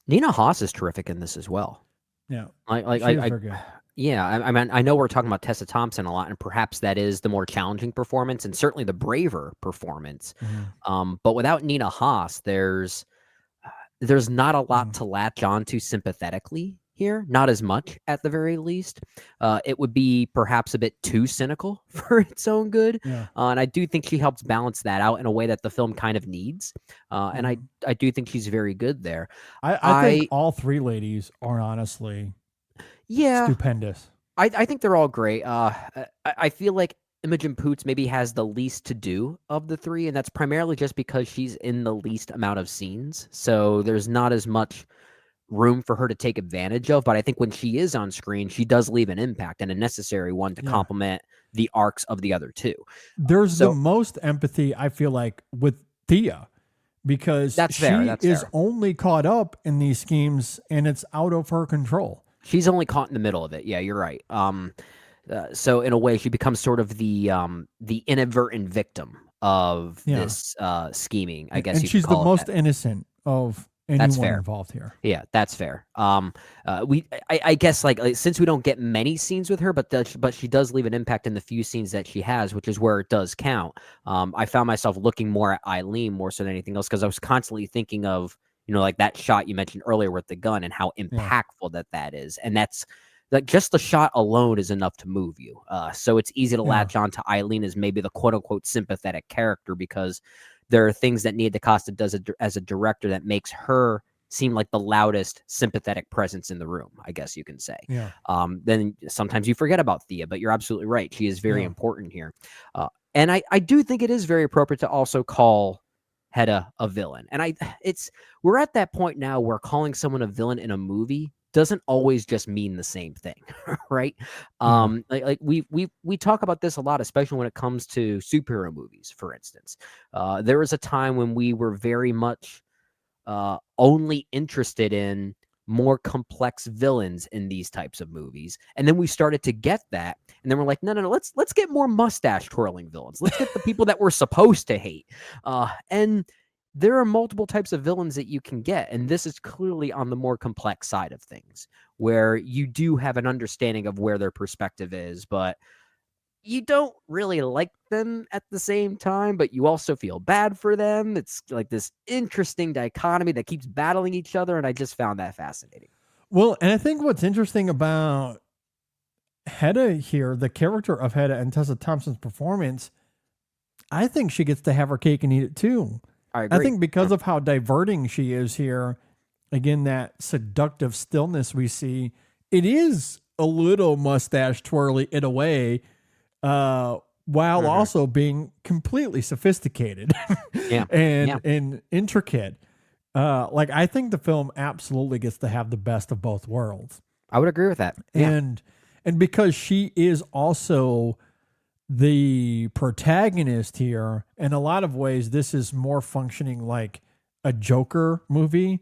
Nina Haas is terrific in this as well. Yeah. Yeah, I mean, I know we're talking about Tessa Thompson a lot, and perhaps that is the more challenging performance and certainly the braver performance. But without Nina Haas, there's not a lot to latch onto sympathetically here, not as much at the very least. It would be perhaps a bit too cynical for its own good. And I do think she helps balance that out in a way that the film kind of needs. And I do think she's very good there. I think all three ladies are honestly stupendous. I think they're all great. I feel like Imogen Poots maybe has the least to do of the three, and that's primarily just because she's in the least amount of scenes. So there's not as much room for her to take advantage of. But I think when she is on screen, she does leave an impact and a necessary one to complement the arcs of the other two. There's the So most empathy, I feel like, with Thea, because That's she fair, that's is fair. only caught up in these schemes and it's out of her control. she's only caught in the middle of it. Yeah, you're right. So in a way, she becomes sort of the inadvertent victim of this scheming. I guess And you could she's the call it most that. innocent of That's anyone fair. involved here. Yeah, that's fair. I guess like since we don't get many scenes with her, but she does leave an impact in the few scenes that she has, which is where it does count. I found myself looking more at Eileen more so than anything else because I was constantly thinking of like that shot you mentioned earlier with the gun and how impactful that is, and that's like just the shot alone is enough to move you. So it's easy to latch on to Eileen as maybe the quote unquote sympathetic character because there are things that Nia DaCosta does as a director that makes her seem like the loudest sympathetic presence in the room, I guess you can say. Yeah. Then sometimes you forget about Thea, but you're absolutely right. She is very important here. And I do think it is very appropriate to also call Hedda a villain. And we're at that point now where calling someone a villain in a movie doesn't always just mean the same thing, right? Like we talk about this a lot, especially when it comes to superhero movies, for instance. There was a time when we were very much only interested in more complex villains in these types of movies, and then we started to get that, and then we're like, no, let's get more mustache twirling villains. Let's get the people that we're supposed to hate, and there are multiple types of villains that you can get, and this is clearly on the more complex side of things, where you do have an understanding of where their perspective is, but you don't really like them at the same time, but you also feel bad for them. It's like this interesting dichotomy that keeps battling each other, and I just found that fascinating. Well, and I think what's interesting about Hedda here, the character of Hedda and Tessa Thompson's performance, I think she gets to have her cake and eat it too. I agree. I think because of how diverting she is here, again, that seductive stillness we see, it is a little mustache twirly in a way, while also being completely sophisticated and intricate. Like I think the film absolutely gets to have the best of both worlds. I would agree with that. And because she is also the protagonist here, in a lot of ways, this is more functioning like a Joker movie.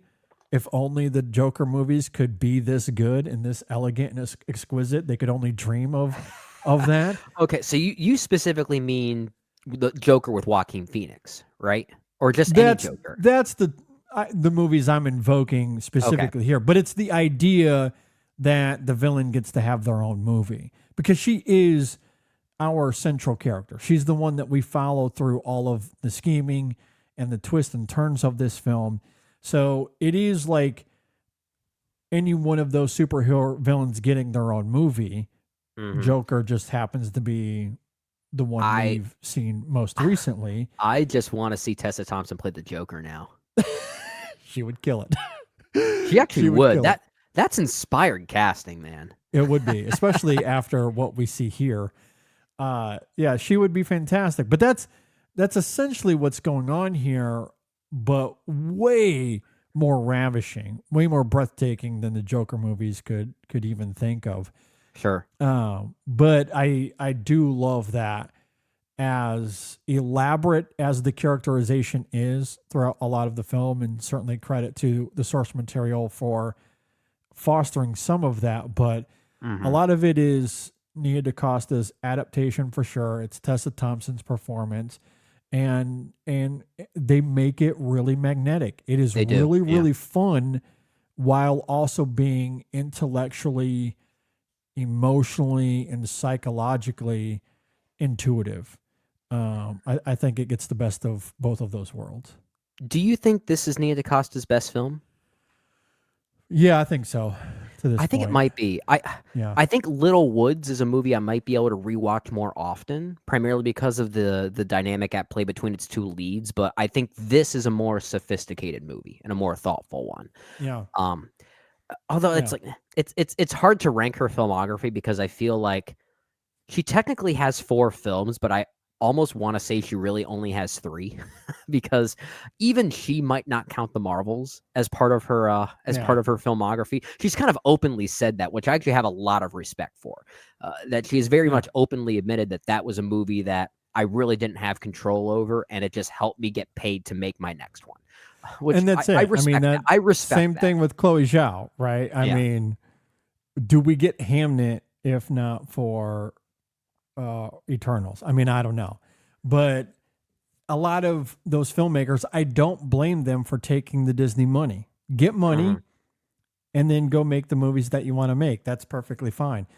If only the Joker movies could be this good and this elegant and exquisite, they could only dream of that. Okay, so you specifically mean the Joker with Joaquin Phoenix, right? Or just That's any Joker? that's the movies I'm invoking specifically here, but it's the idea that the villain gets to have their own movie because she is our central character. She's the one that we follow through all of the scheming and the twists and turns of this film. So it is like any one of those superhero villains getting their own movie. Joker just happens to be the one we've seen most recently. I just want to see Tessa Thompson play the Joker now. She would kill it. She actually would would. That's inspired casting, man. It would be, especially after what we see here. Yeah, she would be fantastic. But that's essentially what's going on here, but way more ravishing, way more breathtaking than the Joker movies could even think of. Sure. But I do love that, as elaborate as the characterization is throughout a lot of the film, and certainly credit to the source material for fostering some of that, but a lot of it is Nia DaCosta's adaptation for sure. It's Tessa Thompson's performance, and they make it really magnetic. It is really fun while also being intellectually, emotionally, and psychologically intuitive. I think it gets the best of both of those worlds. Do you think this is Nia DaCosta's best film? Yeah, I think so. I think it might be. I think Little Woods is a movie I might be able to rewatch more often, primarily because of the dynamic at play between its two leads. But I think this is a more sophisticated movie and a more thoughtful one. Yeah. Although Yeah. it's like it's hard to rank her filmography because I feel like she technically has 4 films, but I almost wanna say she really only has 3 because even she might not count the Marvels as Yeah. part of her filmography. She's kind of openly said that, which I actually have a lot of respect for, that she has very Yeah. much openly admitted that that was a movie that I really didn't have control over, and it just helped me get paid to make my next one, which And that's I it. I mean, respect that. that I respect same that. thing with Chloe Zhao, right? I Yeah. mean, do we get Hamnet if not for Eternals? I mean, I don't know. But a lot of those filmmakers, I don't blame them for taking the Disney money. Get money Mhm. and then go make the movies that you want to make. That's perfectly fine.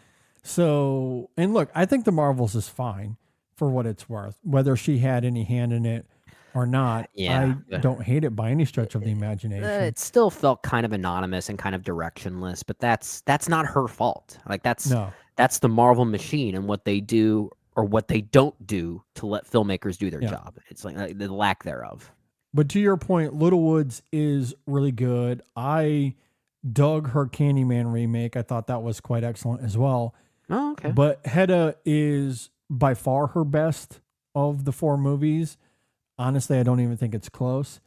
So, and look, I think the Marvels is fine for what it's worth. Whether she had any hand in it or not, Yeah. I don't hate it by any stretch of the imagination. It still felt kind of anonymous and kind of directionless, but that's not her fault. Like No. that's the Marvel machine and what they do or what they don't do to let filmmakers do their Yeah. job. It's like the lack thereof. But to your point, Little Woods is really good. I dug her Candyman remake. I thought that was quite excellent as well. Oh, okay. But Hedda is by far her best of the 4 movies. Honestly, I don't even think it's close.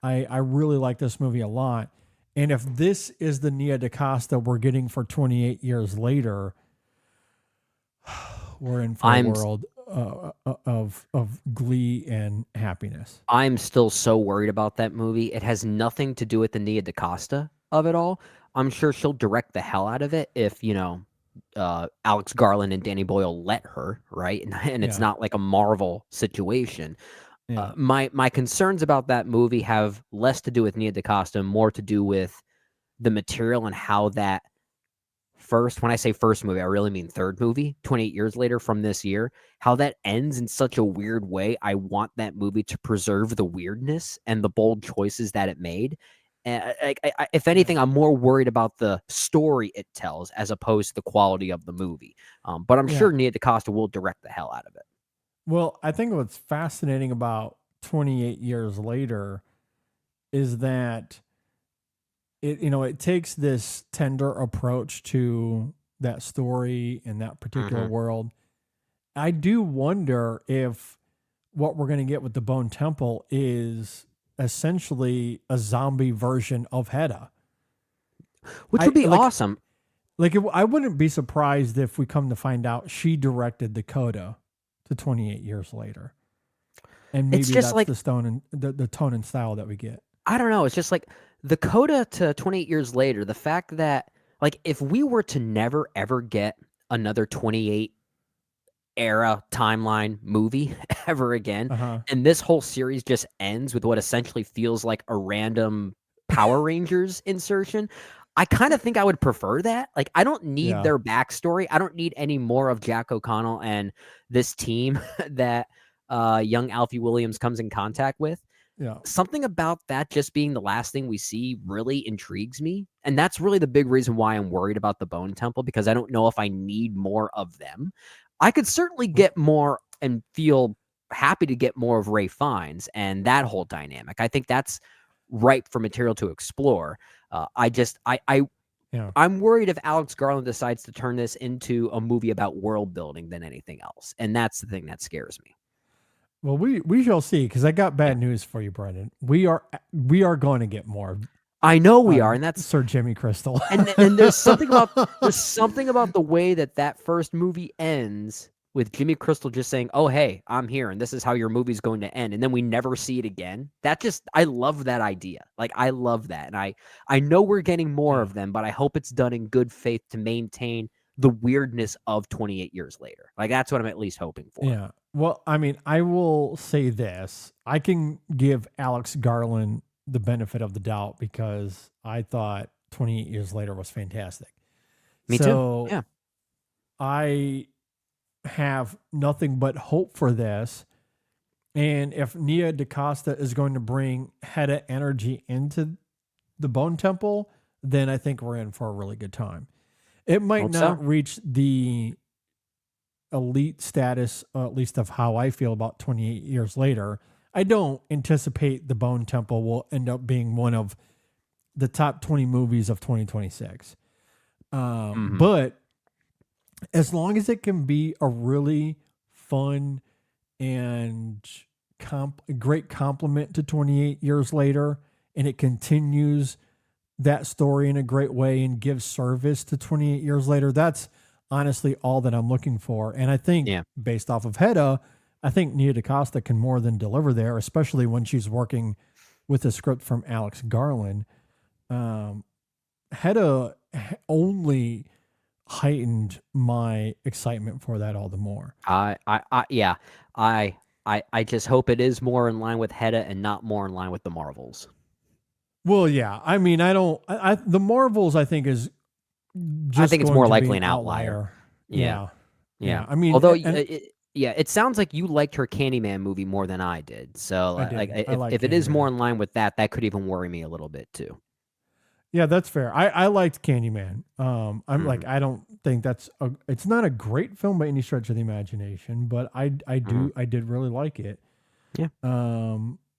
I really like this movie a lot. And if this is the Nia DaCosta we're getting for 28 years later, we're in for a I'm world of glee and happiness. I'm still so worried about that movie. It has nothing to do with the Nia DaCosta of it all. I'm sure she'll direct the hell out of it if, Alex Garland and Danny Boyle let her, right? And it's Yeah. not like a Marvel situation. Yeah. My concerns about that movie have less to do with Nia DaCosta and more to do with the material and how that when I say first movie, I really mean third movie, 28 years later from this year, how that ends in such a weird way. I want that movie to preserve the weirdness and the bold choices that it made. And if anything, I'm more worried about the story it tells as opposed to the quality of the movie. But I'm Yeah. sure Nia DaCosta will direct the hell out of it. Well, I think what's fascinating about 28 years later is that it takes this tender approach to that story and that particular Mhm. world. I do wonder if what we're going to get with the Bone Temple is essentially a zombie version of Hedda. Which I would be like awesome. I wouldn't be surprised if we come to find out she directed the coda to 28 years later. And It's maybe just that's like the stone and the tone and style that we get. I don't know. It's just like the coda to 28 years later, the fact that, like, if we were to never ever get another 28 era timeline movie ever again, Uh-huh. and this whole series just ends with what essentially feels like a random Power Rangers insertion, I kind of think I would prefer that. Like, I don't need Yeah. their backstory. I don't need any more of Jack O'Connell and this team that young Alfie Williams comes in contact with. Yeah. Something about that just being the last thing we see really intrigues me, and that's really the big reason why I'm worried about the Bone Temple, because I don't know if I need more of them. I could certainly get more and feel happy to get more of Ray Fiennes and that whole dynamic. I think that's ripe for material to explore. I just Yeah. I'm worried if Alex Garland decides to turn this into a movie about world building than anything else, and that's the thing that scares me. Well, we shall see, because I got bad news for you, Brendan. We are going to get more I know we are, and that's Sir Jimmy Crystal. and there's something about the way that first movie ends with Jimmy Crystal just saying, "Oh, hey, I'm here, and this is how your movie's going to end," and then we never see it again. I love that idea. Like, I love that, and I know we're getting more of them, but I hope it's done in good faith to maintain the weirdness of 28 years later. Like, that's what I'm at least hoping for. Yeah. Well, I mean, I will say this. I can give Alex Garland the benefit of the doubt because I thought 28 years later was fantastic. Me So too. Yeah. I have nothing but hope for this. And if Nia DaCosta is going to bring Hedda energy into the Bone Temple, then I think we're in for a really good time. It might Hope not so. reach the elite status, at least of how I feel about 28 years later. I don't anticipate the Bone Temple will end up being one of the top 20 movies of 2026. Mhm. But as long as it can be a really fun and great compliment to 28 years later, and it continues that story in a great way and gives service to 28 years later, that's honestly all that I'm looking for. And I think Yeah. based off of Hedda, I think Nia DaCosta can more than deliver there, especially when she's working with a script from Alex Garland. Hedda only heightened my excitement for that all the more. Yeah. I just hope it is more in line with Hedda and not more in line with the Marvels. Well, yeah. I mean, the Marvels, I think, is just I think it's going more to be likely an an outlier. Yeah. Yeah. I mean, Although, and it sounds like you liked her Candyman movie more than I did. So, I did. like, I like if it is more Candyman. in line with that, that could even worry me a little bit too. Yeah, that's fair. I liked Candyman. I'm like, Mhm. I don't think it's not a great film by any stretch of the imagination, but I did really like it. Yeah.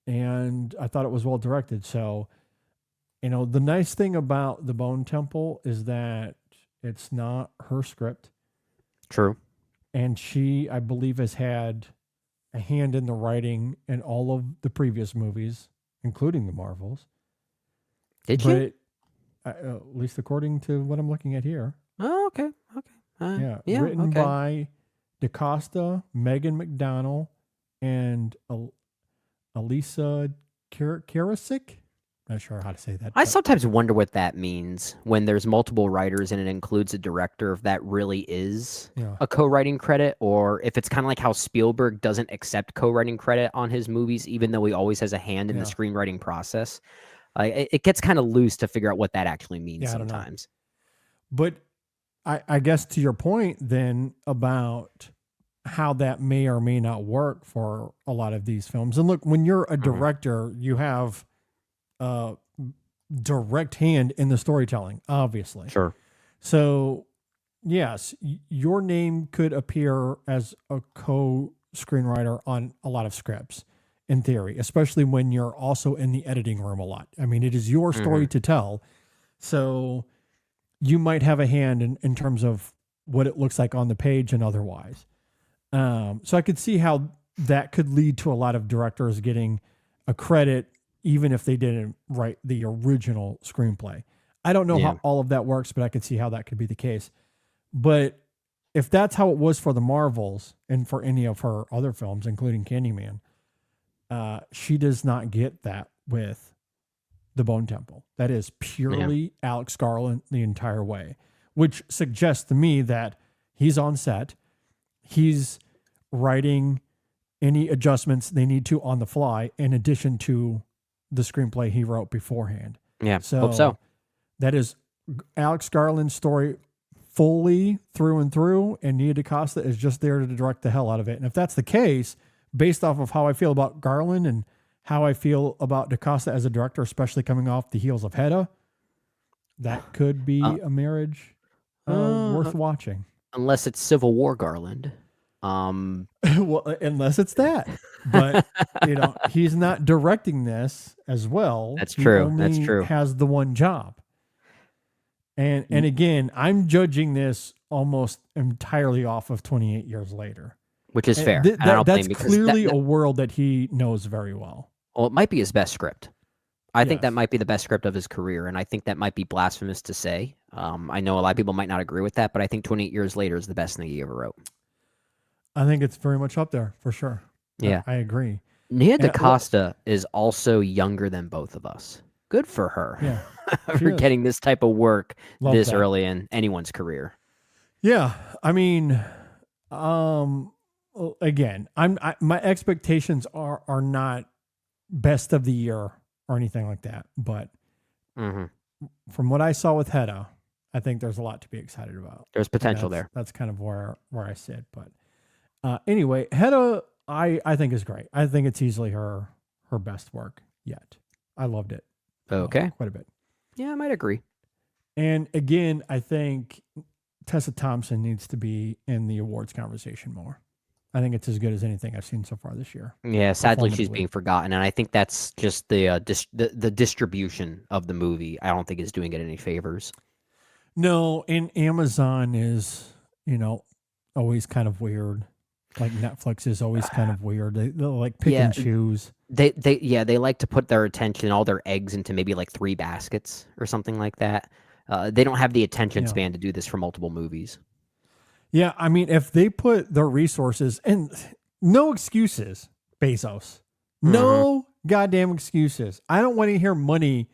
And I thought it was well directed. So, the nice thing about The Bone Temple is that it's not her script. True. And she, I believe, has had a hand in the writing in all of the previous movies, including the Marvels. Did she? But at least according to what I'm looking at here. Oh, okay. Yeah. Written Okay. by DaCosta, Megan McDonnell, and Elisa Karasik. Not sure how to say that. I but- sometimes wonder what that means when there's multiple writers and it includes a director, if that really is Yeah. a co-writing credit, or if it's kind of like how Spielberg doesn't accept co-writing credit on his movies, even though he always has a hand in the Yeah. screenwriting process. It gets kind of loose to figure out what that actually means Yeah, I don't know. sometimes. But I guess to your point then about how that may or may not work for a lot of these films. And look, when you're a director, you have a direct hand in the storytelling, obviously. Sure. So, yes, your name could appear as a co-screenwriter on a lot of scripts in theory, especially when you're also in the editing room a lot. I mean, it is your story to tell. So you might have a hand in terms of what it looks like on the page and otherwise. So I could see how that could lead to a lot of directors getting a credit, even if they didn't write the original screenplay. I don't know how all of that works, but I could see how that could be the case. But if that's how it was for the Marvels and for any of her other films, including Candyman, she does not get that with The Bone Temple. That is purely Alex Garland the entire way, which suggests to me that he's on set. He's writing any adjustments they need to on the fly, in addition to the screenplay he wrote beforehand. Yeah. Hope so. That is Alex Garland's story fully through and through, and Nia DaCosta is just there to direct the hell out of it. And if that's the case, based off of how I feel about Garland and how I feel about DaCosta as a director, especially coming off the heels of Hedda, that could be a marriage worth watching. Unless it's Civil War Garland. Well, unless it's that. But, he's not directing this as well. That's He true. only That's true. has the one job. And again, I'm judging this almost entirely off of 28 years later. Which is fair. Th- and I don't that's blame you, 'cause clearly a world that he knows very well. well, it might be his best script. I think that Yes. might be the best script of his career, and I think that might be blasphemous to say. I know a lot of people might not agree with that, but I think 28 Years Later is the best thing he ever wrote. I think it's very much up there for sure. Yeah. I agree. Nia And, DaCosta is also younger than both of us. Good for her Yeah. for She is. getting this type of work Love this that. early in anyone's career. Yeah. I mean, again, my expectations are not best of the year or anything like that. But hmm from what I saw with Hedda, I think there's a lot to be excited about. There's And potential that's- there. That's kind of where I sit. But anyway, Hedda, I think is great. I think it's easily her best work yet. I loved it. Okay. Quite a bit. Yeah, I might agree. And again, I think Tessa Thompson needs to be in the awards conversation more. I think it's as good as anything I've seen so far this year. Yeah, sadly, she's Performatively. being forgotten, and I think that's just the distribution of the movie. I don't think is doing it any favors. No, and Amazon is, always kind of weird. Like Netflix is always kind of weird. They'll like pick Yeah. and choose. They like to put their attention, all their eggs into maybe like 3 baskets or something like that. They don't have the attention Yeah. span to do this for multiple movies. Yeah, I mean, if they put their resources and no excuses, Bezos, no goddamn excuses. I don't want to hear money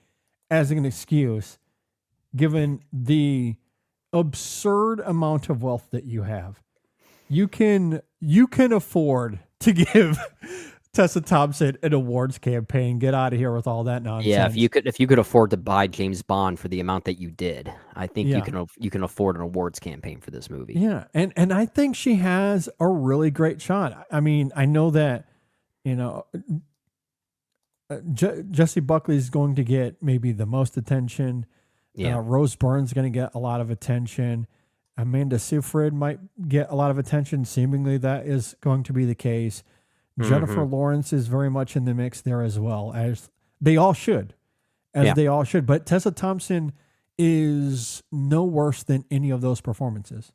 as an excuse, given the absurd amount of wealth that you have. You can afford to give Tessa Thompson an awards campaign. Get out of here with all that nonsense. Yeah, if you could afford to buy James Bond for the amount that you did, I think Yeah. you can afford an awards campaign for this movie. Yeah, and I think she has a really great shot. I mean, I know that Jesse Buckley is going to get maybe the most attention. Yeah. Rose Byrne's going to get a lot of attention. Amanda Seyfried might get a lot of attention. Seemingly, that is going to be the case. Jennifer Lawrence is very much in the mix there as well, as they all should. They all should. But Tessa Thompson is no worse than any of those performances.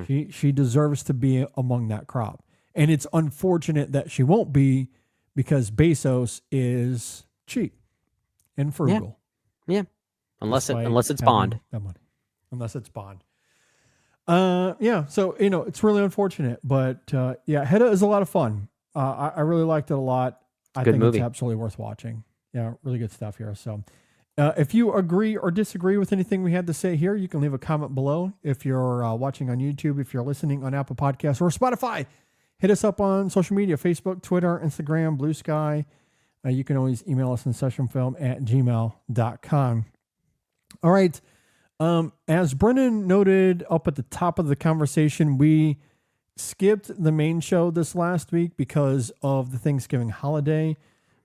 She deserves to be among that crop. And it's unfortunate that she won't be because Bezos is cheap and frugal. Yeah. Unless Despite it's having Bond. that money. Unless it's Bond. Yeah, so it's really unfortunate, but Hedda is a lot of fun. I really liked it a lot. I Good think movie. it's absolutely worth watching. Yeah, really good stuff here. So if you agree or disagree with anything we had to say here, you can leave a comment below. If you're watching on YouTube, if you're listening on Apple Podcasts or Spotify, hit us up on social media, Facebook, Twitter, Instagram, Blue Sky. You can always email us in sessionfilm@gmail.com. All right. As Brennan noted up at the top of the conversation, we skipped the main show this last week because of the Thanksgiving holiday.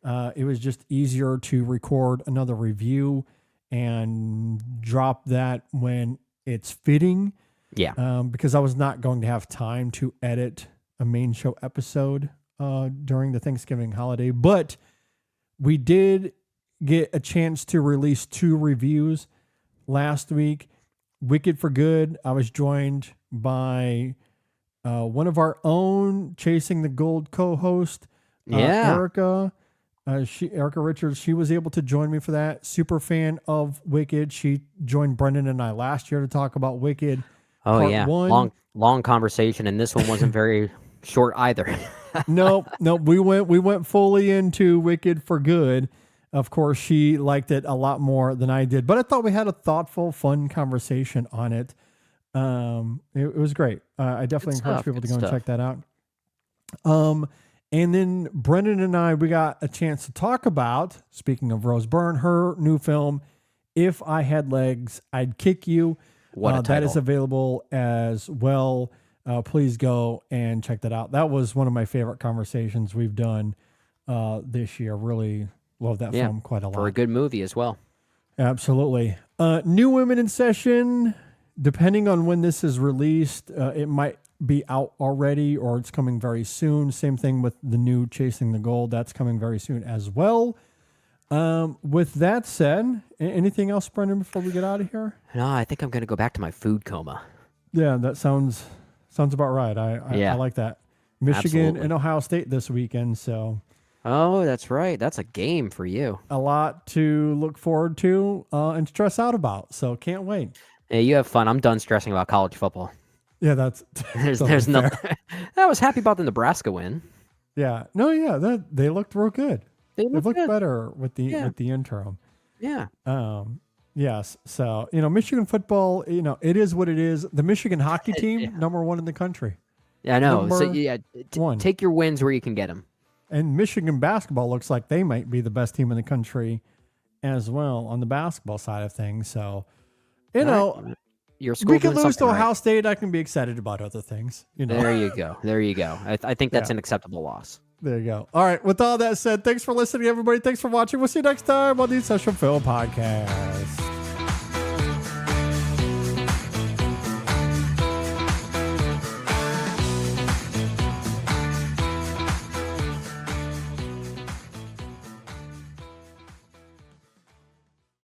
It was just easier to record another review and drop that when it's fitting. Yeah. Because I was not going to have time to edit a main show episode during the Thanksgiving holiday, but we did get a chance to release 2 reviews last week. Wicked for Good. I was joined by one of our own Chasing the Gold co-host, Erica. Erica Richards. She was able to join me for that. Super fan of Wicked. She joined Brendan and I last year to talk about Wicked. Oh Part yeah. 1. Long conversation, and this one wasn't very short either. No, we went fully into Wicked for Good. Of course, she liked it a lot more than I did, but I thought we had a thoughtful, fun conversation on it. It was great. I definitely encourage people to go and check that out. And then Brendan and I, we got a chance to talk about, speaking of Rose Byrne, her new film, If I Had Legs, I'd Kick You. What a title. That is available as well. Please go and check that out. That was one of my favorite conversations we've done this year. Really love that film quite a lot. For a good movie as well. Absolutely. New Women in Session, depending on when this is released, it might be out already or it's coming very soon. Same thing with the new Chasing the Gold. That's coming very soon as well. With that said, anything else, Brendan, before we get out of here? No, I think I'm going to go back to my food coma. Yeah, that sounds about right. I like that. Michigan Absolutely. and Ohio State this weekend, so Oh, that's right. That's a game for you. a lot to look forward to and stress out about. So can't wait. Yeah, you have fun. I'm done stressing about college football. Yeah, that's There's totally no. fair. I was happy about the Nebraska win. Yeah, no, yeah, that they looked real good. They They looked good. better with the interim. Yeah. Yes. So Michigan football, it is what it is. The Michigan hockey team, number 1 in the country, Yeah, I know. So Number yeah, 1. take your wins where you can get them. And Michigan basketball looks like they might be the best team in the country as well on the basketball side of things. So, Your school we can doing lose to something right. Ohio State. I can be excited about other things. There you go. There you go. I think that's Yeah. an acceptable loss. There you go. All right. With all that said, thanks for listening, everybody. Thanks for watching. We'll see you next time on the Session Film Podcast.